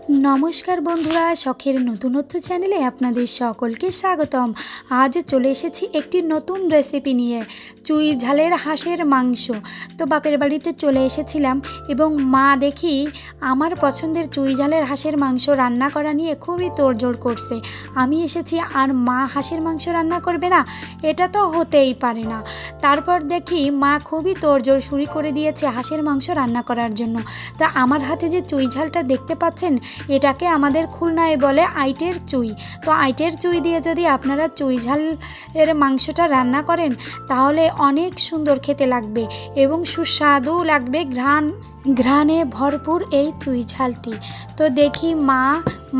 নমস্কার বন্ধুরা, শখের নতুনত্ব চ্যানেলে আপনাদের সকলকে স্বাগতম। আজ চলে এসেছি একটি নতুন রেসিপি নিয়ে, চুই ঝালের হাঁসের মাংস। তো বাপের বাড়িতে চলে এসেছিলাম এবং মা দেখি আমার পছন্দের চুই ঝালের হাঁসের মাংস রান্না করা নিয়ে খুবই তোড়জোড় করছে। আমি এসেছি আর মা হাঁসের মাংস রান্না করবে না, এটা তো হতেই পারে না। তারপর দেখি মা খুবই তোড়জোড় শুরু করে দিয়েছে হাঁসের মাংস রান্না করার জন্য। তা আমার হাতে যে চুই ঝালটা দেখতে পাচ্ছেন, এটাকে আমাদের খুলনায় বলে আইটের চুই। তো আইটের চুই দিয়ে যদি আপনারা চুই ঝালের মাংসটা রান্না করেন তাহলে অনেক সুন্দর খেতে লাগবে এবং সুস্বাদু লাগবে, ঘ্রাণে ভরপুর এই চুই ঝালটি। তো দেখি মা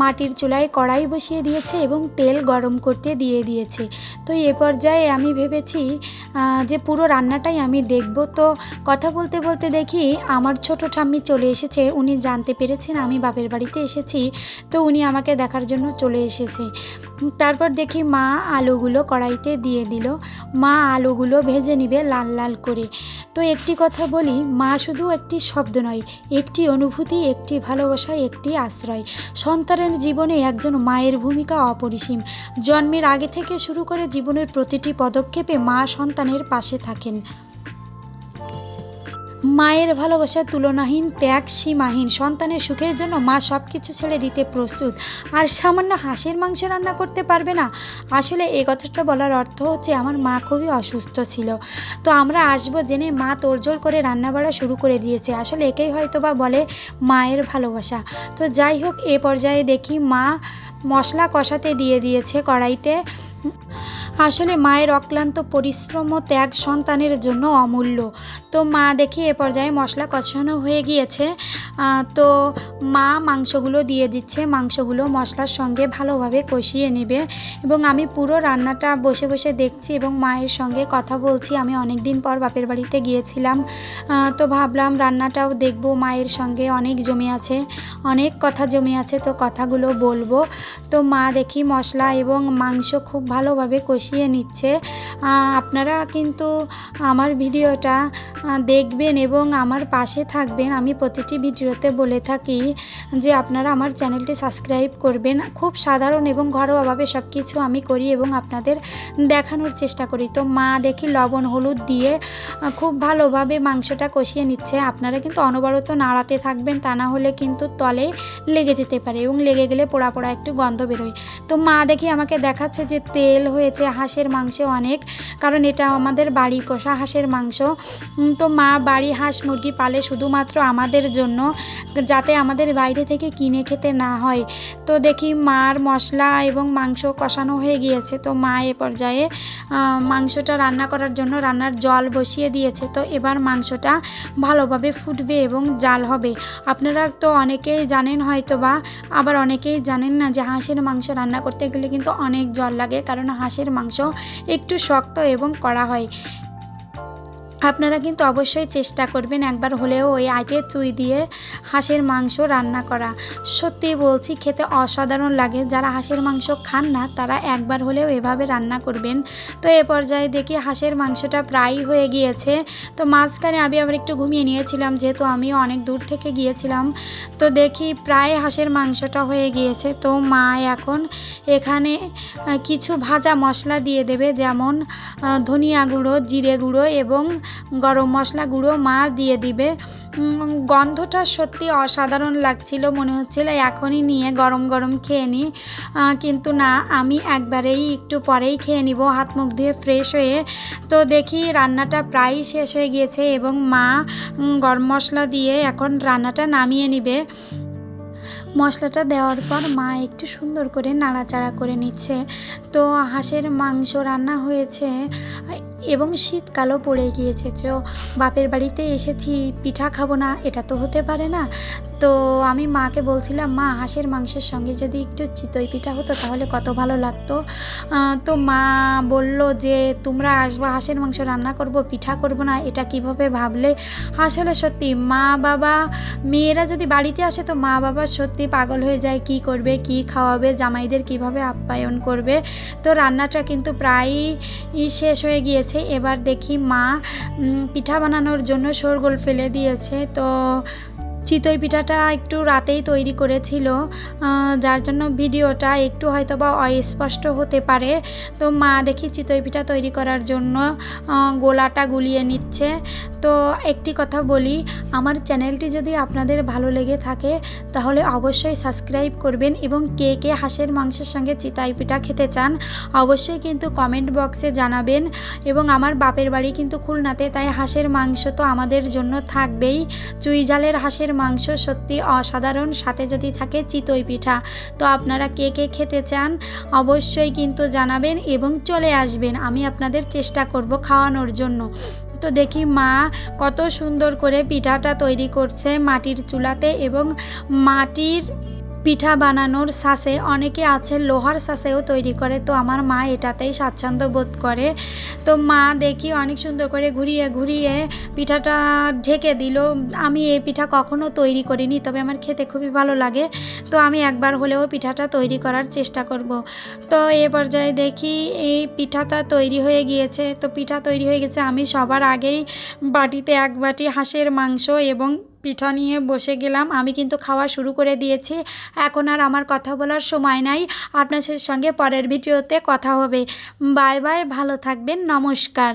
মাটির চুলায় কড়াই বসিয়ে দিয়েছে এবং তেল গরম করতে দিয়ে দিয়েছে। তো এ পর্যায়ে আমি ভেবেছি যে পুরো রান্নাটাই আমি দেখব। তো কথা বলতে বলতে দেখি আমার ছোট ঠাম্মি চলে এসেছে। উনি জানতে পেরেছেন আমি বাপের বাড়িতে এসেছি, তো উনি আমাকে দেখার জন্য চলে এসেছে। তারপর দেখি মা আলুগুলো কড়াইতে দিয়ে দিল। মা আলুগুলো ভেজে নিবে লাল লাল করে। তো একটি কথা বলি, মা শুধু একটি শব্দ নয়, একটি অনুভূতি, একটি ভালোবাসা, একটি আশ্রয়। সন্তানের জীবনে একজন মায়ের ভূমিকা অপরিসীম। জন্মের আগে থেকে শুরু করে জীবনের প্রতিটি পদক্ষেপে মা সন্তানের পাশে থাকেন। মায়ের ভালোবাসা তুলনাহীন, ত্যাগ সীমাহীন। সন্তানের সুখের জন্য মা সব কিছু ছেড়ে দিতে প্রস্তুত। আর সামান্য হাঁসের মাংস রান্না করতে পারবে না? আসলে এই কথাটা বলার অর্থ হচ্ছে আমার মা খুবই অসুস্থ ছিল। তো আমরা আসবো জেনে মা তোড়জোড় করে রান্না বাড়া শুরু করে দিয়েছে। আসলে একেই হয়তো বা বলে মায়ের ভালোবাসা। তো যাই হোক, এ পর্যায়ে দেখি মা মশলা কষাতে দিয়ে দিয়েছে কড়াইতে। আসলে মায়ের অক্লান্ত পরিশ্রম ও ত্যাগ সন্তানের জন্য অমূল্য। তো মা দেখি এ পর্যায়ে মশলা কষানো হয়ে গিয়েছে। তো মা মাংসগুলো দিয়ে দিচ্ছে। মাংসগুলো মশলার সঙ্গে ভালোভাবে কষিয়ে নেবে এবং আমি পুরো রান্নাটা বসে বসে দেখছি এবং মায়ের সঙ্গে কথা বলছি। আমি অনেক দিন পর বাপের বাড়িতে গিয়েছিলাম, তো ভাবলাম রান্নাটাও দেখব। মায়ের সঙ্গে অনেক জমে আছে, অনেক কথা জমে আছে, তো কথাগুলো বলবো। তো মা দেখি মশলা এবং মাংস খুব ভালোভাবে কষিয়ে নিচ্ছে। আপনারা কিন্তু আমার ভিডিওটা দেখবেন এবং আমার পাশে থাকবেন। আমি প্রতিটি ভিডিওতে বলে থাকি যে আপনারা আমার চ্যানেলটি সাবস্ক্রাইব করবেন। খুব সাধারণ এবং ঘরোয়াভাবে সব কিছু আমি করি এবং আপনাদের দেখানোর চেষ্টা করি। তো মা দেখি লবণ হলুদ দিয়ে খুব ভালোভাবে মাংসটা কষিয়ে নিচ্ছে। আপনারা কিন্তু অনবরত নাড়াতে থাকবেন, তা না হলে কিন্তু তলে লেগে যেতে পারে এবং লেগে গেলে পোড়া পোড়া একটু গন্ধ বেরোয়। তো মা দেখি আমাকে দেখাচ্ছে যে তেল হয়েছে হাঁসের মাংসে অনেক, কারণ এটা আমাদের বাড়ি পোষা হাঁসের মাংস। তো মা বাড়ি হাঁস মুরগি পালে শুধুমাত্র আমাদের জন্য, যাতে আমাদের বাইরে থেকে কিনে খেতে না হয়। তো দেখি মার মশলা এবং মাংস কষানো হয়ে গিয়েছে। তো মা এ পর্যায়ে মাংসটা রান্না করার জন্য রান্নার জল বসিয়ে দিয়েছে। তো এবার মাংসটা ভালোভাবে ফুটবে এবং জাল হবে। আপনারা তো অনেকেই জানেন হয়তো বা, আবার অনেকেই জানেন না যে হাঁসের মাংস রান্না করতে গেলে কিন্তু অনেক জল লাগে, কারণ হাঁসের মাংস একটু শক্ত এবং কড়া হয়। আপনারা কিন্তু অবশ্যই চেষ্টা করবেন একবার হলেও ওই আইটের চুই দিয়ে হাঁসের মাংস রান্না করা। সত্যি বলছি, খেতে অসাধারণ লাগে। যারা হাঁসের মাংস খান না তারা একবার হলেও এভাবে রান্না করবেন। তো এ পর্যায়ে দেখি হাঁসের মাংসটা প্রায় হয়ে গিয়েছে। তো মাঝখানে আমি আবার একটু ঘুমিয়ে নিয়েছিলাম, যেহেতু আমি অনেক দূর থেকে গিয়েছিলাম। তো দেখি প্রায় হাঁসের মাংসটা হয়ে গিয়েছে। তো মা এখন এখানে কিছু ভাজা মশলা দিয়ে দেবে, যেমন ধনিয়া গুঁড়ো, জিরে গুঁড়ো এবং গরম মশলা গুঁড়ো মা দিয়ে দিবে। গন্ধটা সত্যি অসাধারণ লাগছিল, মনে হচ্ছিল এখনই নিয়ে গরম গরম খেয়ে নিই, কিন্তু না, আমি একবারেই একটু পরেই খেয়ে নিব হাত মুখ ধুয়ে ফ্রেশ হয়ে। তো দেখি রান্নাটা প্রায় শেষ হয়ে গিয়েছে এবং মা গরম মশলা দিয়ে এখন রান্নাটা নামিয়ে নিবে। মশলাটা দেওয়ার পর মা একটু সুন্দর করে নাড়াচাড়া করে নিচ্ছে। তো হাঁসের মাংস রান্না হয়েছে এবং শীতকালও পড়ে গিয়েছে। তো বাপের বাড়িতে এসেছি, পিঠা খাবো না, এটা তো হতে পারে না। তো আমি মাকে বলছিলাম, মা হাঁসের মাংসের সঙ্গে যদি একটু চিতই পিঠা হতো তাহলে কত ভালো লাগতো। তো মা বলল যে তোমরা আসবা, হাঁসের মাংস রান্না করব, পিঠা করব না, এটা কিভাবে ভাবলে? আসলে সত্যি মা বাবা, মেয়েরা যদি বাড়িতে আসে তো মা বাবা সত্যি পাগল হয়ে যায়, কি করবে, কি খাওয়াবে, জামাইদের কিভাবে আপ্যায়ন করবে। তো রান্নাটা কিন্তু প্রায়ই শেষ হয়ে গিয়েছে। এবার দেখি মা পিঠা বানানোর জন্য শোরগোল ফেলে দিয়েছে। তো চিতই পিঠাটা একটু রাতেই তৈরি করেছিল, যার জন্য ভিডিওটা একটু হয়তোবা অস্পষ্ট হতে পারে। তো মা দেখি চিতই পিঠা তৈরি করার জন্য গোলাটা গুলিয়ে নিচ্ছে। তো একটি কথা বলি, আমার চ্যানেলটি যদি আপনাদের ভালো লেগে থাকে তাহলে অবশ্যই সাবস্ক্রাইব করবেন, এবং কে কে হাঁসের মাংসের সঙ্গে চিতই পিঠা খেতে চান অবশ্যই কিন্তু কমেন্ট বক্সে জানাবেন। এবং আমার বাপের বাড়ি কিন্তু খুলনাতে, তাই হাঁসের মাংস তো আমাদের জন্য থাকবেই। চুই ঝালের হাঁসের মাংস সত্যি অসাধারণ, সাথে যদি থাকে চিতই পিঠা। তো আপনারা কে কে খেতে চান অবশ্যই কিন্তু জানাবেন এবং চলে আসবেন, আমি আপনাদের চেষ্টা করব খাওয়ানোর জন্য। তো দেখি মা কত সুন্দর করে পিঠাটা তৈরি করছে মাটির চুলাতে, এবং মাটির পিঠা বানানোর শাঁসে, অনেকে আছে লোহার শাঁসেও তৈরি করে, তো আমার মা এটাতেই স্বাচ্ছন্দ্য বোধ করে। তো মা দেখি অনেক সুন্দর করে ঘুরিয়ে ঘুরিয়ে পিঠাটা ঢেকে দিল। আমি এই পিঠা কখনো তৈরি করিনি, তবে আমার খেতে খুবই ভালো লাগে, তো আমি একবার হলেও পিঠাটা তৈরি করার চেষ্টা করব। তো এ পর্যায়ে দেখি এই পিঠাটা তৈরি হয়ে গিয়েছে। তো পিঠা তৈরি হয়ে গেছে, আমি সবার আগেই বাটিতে এক বাটি হাঁসের মাংস এবং পিঠা নিয়ে বসে গেলাম। আমি কিন্তু খাওয়া শুরু করে দিয়েছি, এখন আর আমার কথা বলার সময় নাই। আপনাদের সঙ্গে পরের ভিডিওতে কথা হবে। বাই বাই, ভালো থাকবেন, নমস্কার।